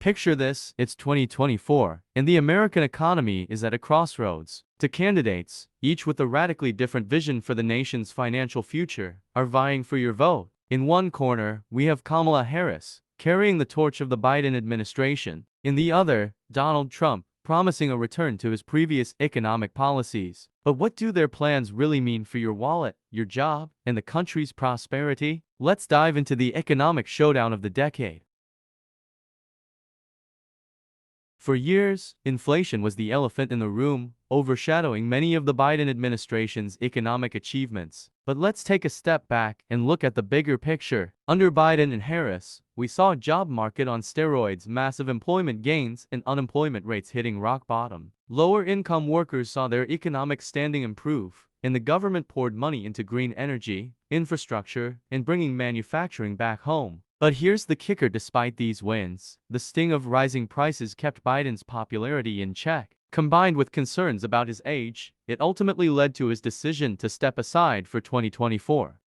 Picture this, it's 2024, and the American economy is at a crossroads. Two candidates, each with a radically different vision for the nation's financial future, are vying for your vote. In one corner, we have Kamala Harris, carrying the torch of the Biden administration. In the other, Donald Trump, promising a return to his previous economic policies. But what do their plans really mean for your wallet, your job, and the country's prosperity? Let's dive into the economic showdown of the decade. For years, inflation was the elephant in the room, overshadowing many of the Biden administration's economic achievements. But let's take a step back and look at the bigger picture. Under Biden and Harris, we saw a job market on steroids, massive employment gains, and unemployment rates hitting rock bottom. Lower-income workers saw their economic standing improve, and the government poured money into green energy, infrastructure, and bringing manufacturing back home. But here's the kicker: despite these wins, the sting of rising prices kept Biden's popularity in check. Combined with concerns about his age, it ultimately led to his decision to step aside for 2024.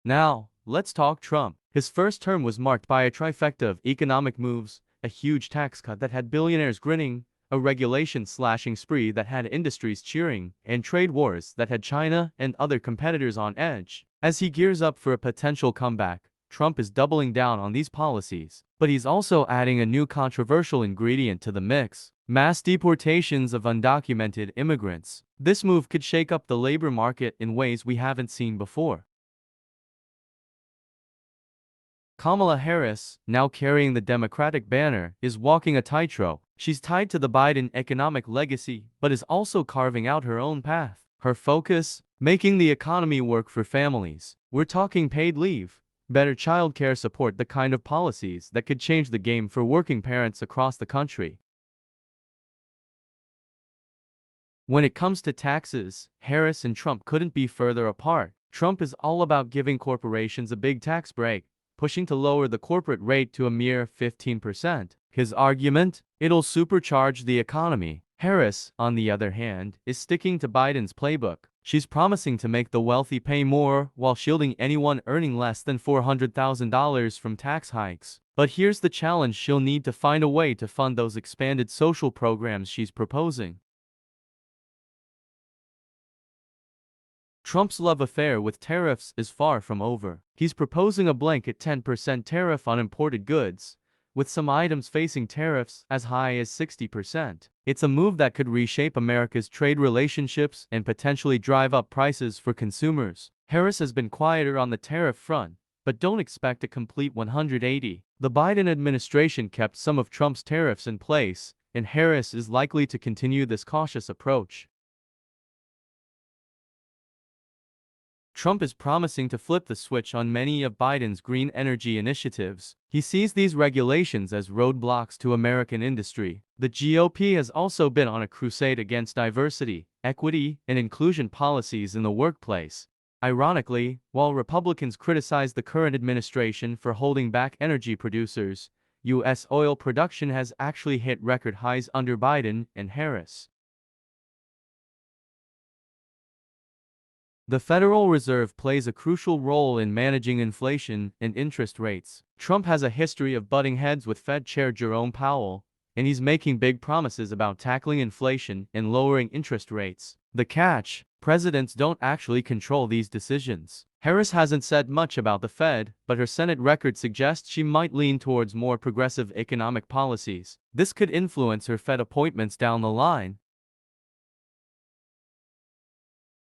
Now, let's talk Trump. His first term was marked by a trifecta of economic moves, a huge tax cut that had billionaires grinning, a regulation-slashing spree that had industries cheering, and trade wars that had China and other competitors on edge. As he gears up for a potential comeback, Trump is doubling down on these policies. But he's also adding a new controversial ingredient to the mix: mass deportations of undocumented immigrants. This move could shake up the labor market in ways we haven't seen before. Kamala Harris, now carrying the Democratic banner, is walking a tightrope. She's tied to the Biden economic legacy, but is also carving out her own path. Her focus? Making the economy work for families. We're talking paid leave, better childcare support, the kind of policies that could change the game for working parents across the country. When it comes to taxes, Harris and Trump couldn't be further apart. Trump is all about giving corporations a big tax break, pushing to lower the corporate rate to a mere 15%. His argument? It'll supercharge the economy. Harris, on the other hand, is sticking to Biden's playbook. She's promising to make the wealthy pay more while shielding anyone earning less than $400,000 from tax hikes. But here's the challenge: she'll need to find a way to fund those expanded social programs she's proposing. Trump's love affair with tariffs is far from over. He's proposing a blanket 10% tariff on imported goods, with some items facing tariffs as high as 60%. It's a move that could reshape America's trade relationships and potentially drive up prices for consumers. Harris has been quieter on the tariff front, but don't expect a complete 180. The Biden administration kept some of Trump's tariffs in place, and Harris is likely to continue this cautious approach. Trump is promising to flip the switch on many of Biden's green energy initiatives. He sees these regulations as roadblocks to American industry. The GOP has also been on a crusade against diversity, equity, and inclusion policies in the workplace. Ironically, while Republicans criticize the current administration for holding back energy producers, U.S. oil production has actually hit record highs under Biden and Harris. The Federal Reserve plays a crucial role in managing inflation and interest rates. Trump has a history of butting heads with Fed Chair Jerome Powell, and he's making big promises about tackling inflation and lowering interest rates. The catch: presidents don't actually control these decisions. Harris hasn't said much about the Fed, but her Senate record suggests she might lean towards more progressive economic policies. This could influence her Fed appointments down the line.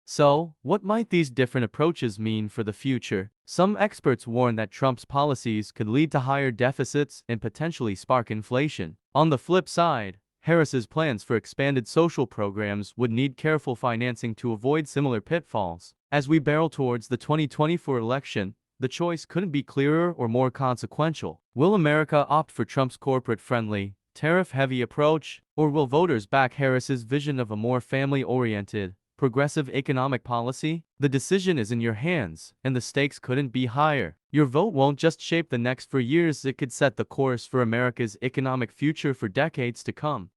So, what might these different approaches mean for the future? Some experts warn that Trump's policies could lead to higher deficits and potentially spark inflation. On the flip side, Harris's plans for expanded social programs would need careful financing to avoid similar pitfalls. As we barrel towards the 2024 election, the choice couldn't be clearer or more consequential. Will America opt for Trump's corporate-friendly, tariff-heavy approach, or will voters back Harris's vision of a more family-oriented, progressive economic policy? The decision is in your hands, and the stakes couldn't be higher. Your vote won't just shape the next 4 years, it could set the course for America's economic future for decades to come.